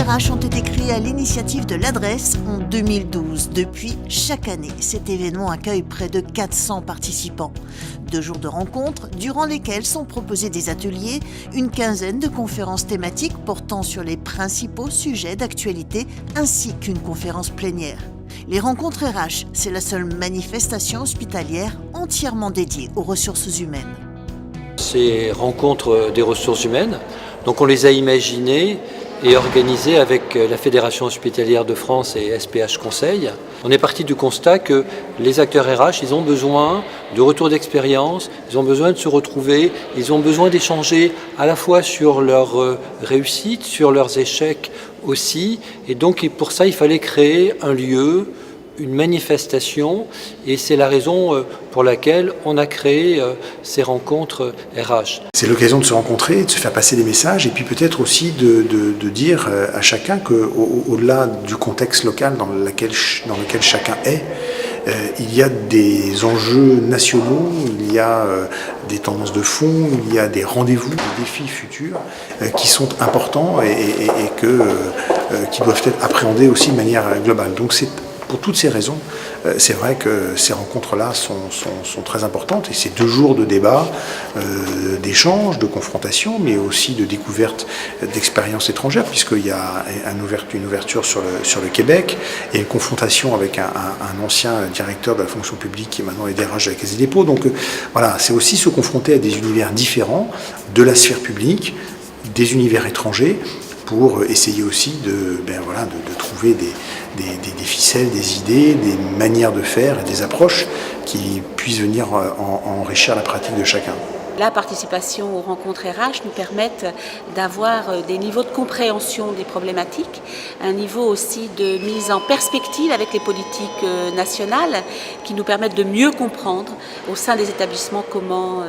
RH ont été créés à l'initiative de l'adresse en 2012. Depuis, chaque année, cet événement accueille près de 400 participants. 2 jours de rencontres, durant lesquels sont proposés des ateliers, une quinzaine de conférences thématiques portant sur les principaux sujets d'actualité, ainsi qu'une conférence plénière. Les rencontres RH, c'est la seule manifestation hospitalière entièrement dédiée aux ressources humaines. Ces rencontres des ressources humaines, donc on les a imaginées et organisées avec la Fédération hospitalière de France et SPH Conseil. On est parti du constat que les acteurs RH, ils ont besoin de retours d'expérience, ils ont besoin de se retrouver, ils ont besoin d'échanger à la fois sur leurs réussites, sur leurs échecs aussi. Et donc pour ça, il fallait créer un lieu, une manifestation, et c'est la raison pour laquelle on a créé ces rencontres RH. C'est l'occasion de se rencontrer, de se faire passer des messages, et puis peut-être aussi de dire à chacun qu'au-delà du contexte local dans lequel chacun est, il y a des enjeux nationaux, il y a des tendances de fond, il y a des rendez-vous, des défis futurs qui sont importants et qui doivent être appréhendés aussi de manière globale. Donc pour toutes ces raisons, c'est vrai que ces rencontres-là sont très importantes, et ces 2 jours de débat, d'échanges, de confrontation, mais aussi de découverte d'expériences étrangères, puisqu'il y a une ouverture sur le Québec, et une confrontation avec un ancien directeur de la fonction publique qui maintenant est DRH de la Caisse des dépôts. Donc voilà, c'est aussi se confronter à des univers différents de la sphère publique, des univers étrangers, pour essayer aussi de trouver des ficelles, des idées, des manières de faire et des approches qui puissent venir enrichir la pratique de chacun. La participation aux rencontres RH nous permettent d'avoir des niveaux de compréhension des problématiques, un niveau aussi de mise en perspective avec les politiques nationales qui nous permettent de mieux comprendre au sein des établissements comment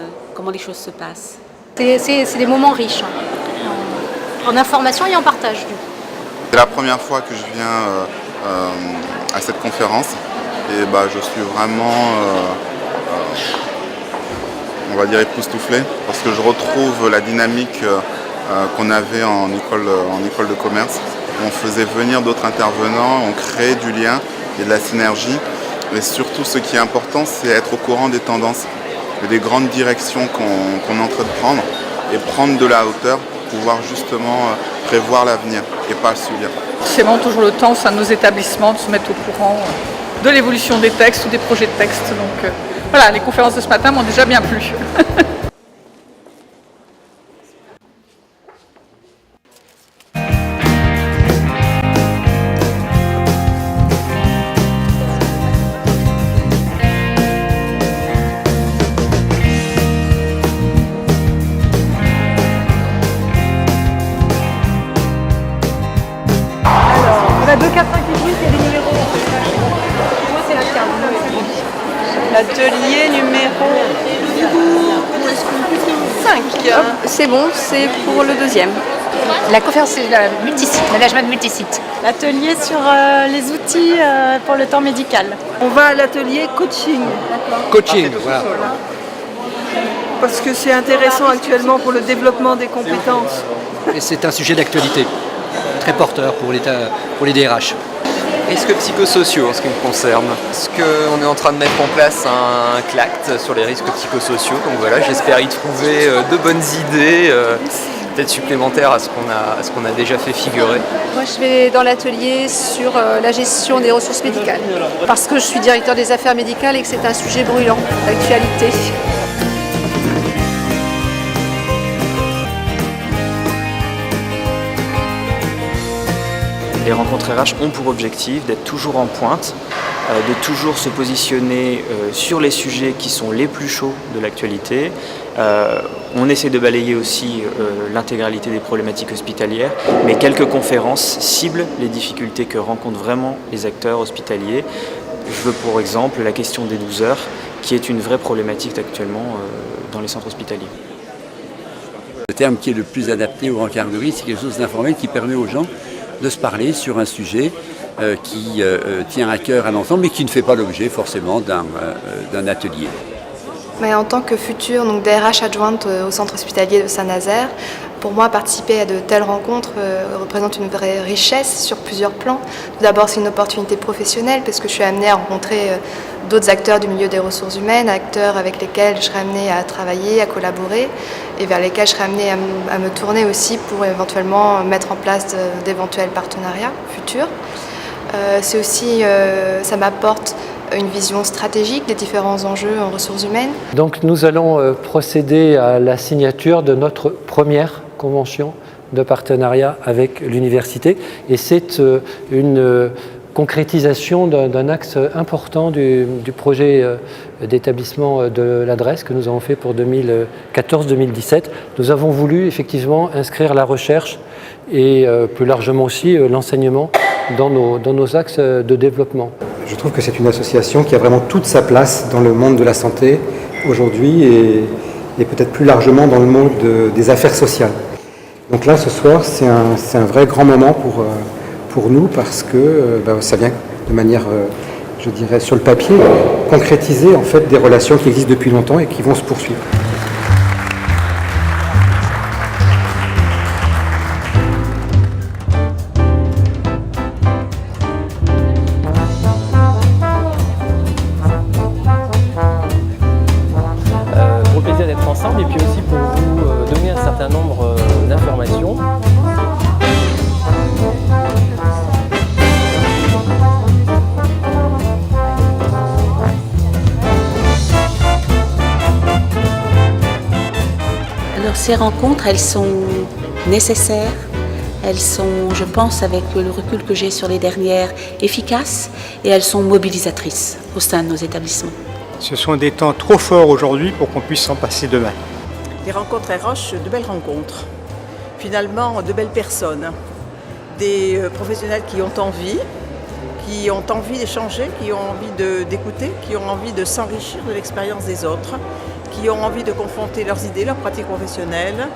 les choses se passent. C'est des moments riches, en information et en partage. C'est la première fois que je viens à cette conférence, et je suis vraiment on va dire époustouflé, parce que je retrouve la dynamique qu'on avait en école de commerce. On faisait venir d'autres intervenants, on créait du lien et de la synergie, mais surtout ce qui est important, c'est être au courant des tendances et des grandes directions qu'on est en train de prendre, et prendre de la hauteur pour pouvoir justement prévoir l'avenir et pas le subir. C'est vraiment toujours le temps au sein de nos établissements de se mettre au courant de l'évolution des textes ou des projets de textes. Donc voilà, les conférences de ce matin m'ont déjà bien plu. On a 2, 4, 5 et 8, il y a des numéros. Moi, c'est la carte. L'atelier numéro 5. C'est bon, c'est pour le 2e. La conférence, c'est le multisite, management multisite. L'atelier sur les outils pour le temps médical. On va à l'atelier coaching. Coaching, voilà. Parce que c'est intéressant actuellement pour le développement des compétences. Et c'est un sujet d'actualité, très porteur pour les DRH. Risques psychosociaux en ce qui me concerne. Parce qu'on est en train de mettre en place un CLACT sur les risques psychosociaux. Donc voilà, j'espère y trouver de bonnes idées, peut-être supplémentaires à ce qu'on a déjà fait figurer. Moi, je vais dans l'atelier sur la gestion des ressources médicales. Parce que je suis directeur des affaires médicales et que c'est un sujet brûlant d'actualité. Les rencontres RH ont pour objectif d'être toujours en pointe, de toujours se positionner sur les sujets qui sont les plus chauds de l'actualité. On essaie de balayer aussi l'intégralité des problématiques hospitalières, mais quelques conférences ciblent les difficultés que rencontrent vraiment les acteurs hospitaliers. Je veux pour exemple la question des 12 heures, qui est une vraie problématique actuellement dans les centres hospitaliers. Le terme qui est le plus adapté aux rencarderies, c'est quelque chose d'informel qui permet aux gens de se parler sur un sujet qui tient à cœur à l'ensemble, mais qui ne fait pas l'objet forcément d'un atelier. Mais en tant que future DRH adjointe au centre hospitalier de Saint-Nazaire, pour moi, participer à de telles rencontres représente une vraie richesse sur plusieurs plans. Tout d'abord, c'est une opportunité professionnelle parce que je suis amenée à rencontrer d'autres acteurs du milieu des ressources humaines, acteurs avec lesquels je serai amenée à travailler, à collaborer et vers lesquels je serai amenée à me tourner aussi pour éventuellement mettre en place d'éventuels partenariats futurs. C'est aussi, ça m'apporte une vision stratégique des différents enjeux en ressources humaines. Donc nous allons procéder à la signature de notre première convention de partenariat avec l'université et c'est une concrétisation d'un axe important du projet d'établissement de l'adresse que nous avons fait pour 2014-2017. Nous avons voulu effectivement inscrire la recherche et plus largement aussi l'enseignement dans nos axes de développement. Je trouve que c'est une association qui a vraiment toute sa place dans le monde de la santé aujourd'hui et peut-être plus largement dans le monde des affaires sociales. Donc là, ce soir, c'est un vrai grand moment pour nous parce que ça vient de manière, je dirais, sur le papier, concrétiser en fait des relations qui existent depuis longtemps et qui vont se poursuivre. Pour le plaisir d'être ensemble et puis aussi pour vous donner un certain nombre d'informations. Alors ces rencontres, elles sont nécessaires, elles sont, je pense, avec le recul que j'ai sur les dernières, efficaces et elles sont mobilisatrices au sein de nos établissements. Ce sont des temps trop forts aujourd'hui pour qu'on puisse s'en passer demain. Des rencontres RH, de belles rencontres. Finalement, de belles personnes. Des professionnels qui ont envie d'échanger, qui ont envie d'écouter, qui ont envie de s'enrichir de l'expérience des autres, qui ont envie de confronter leurs idées, leurs pratiques professionnelles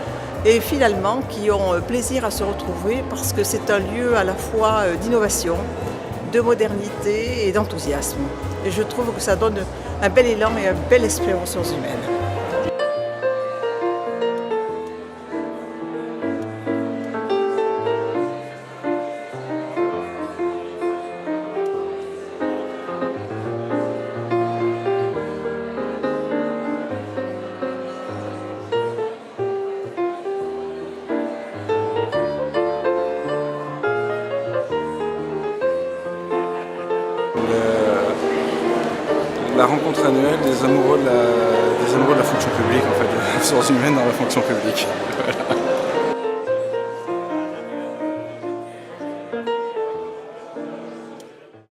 et finalement qui ont plaisir à se retrouver parce que c'est un lieu à la fois d'innovation, de modernité et d'enthousiasme. Et je trouve que ça donne un bel élan et un bel esprit aux ressources humaines. La rencontre annuelle des amoureux de la fonction publique, en fait, des ressources humaines dans la fonction publique. Voilà.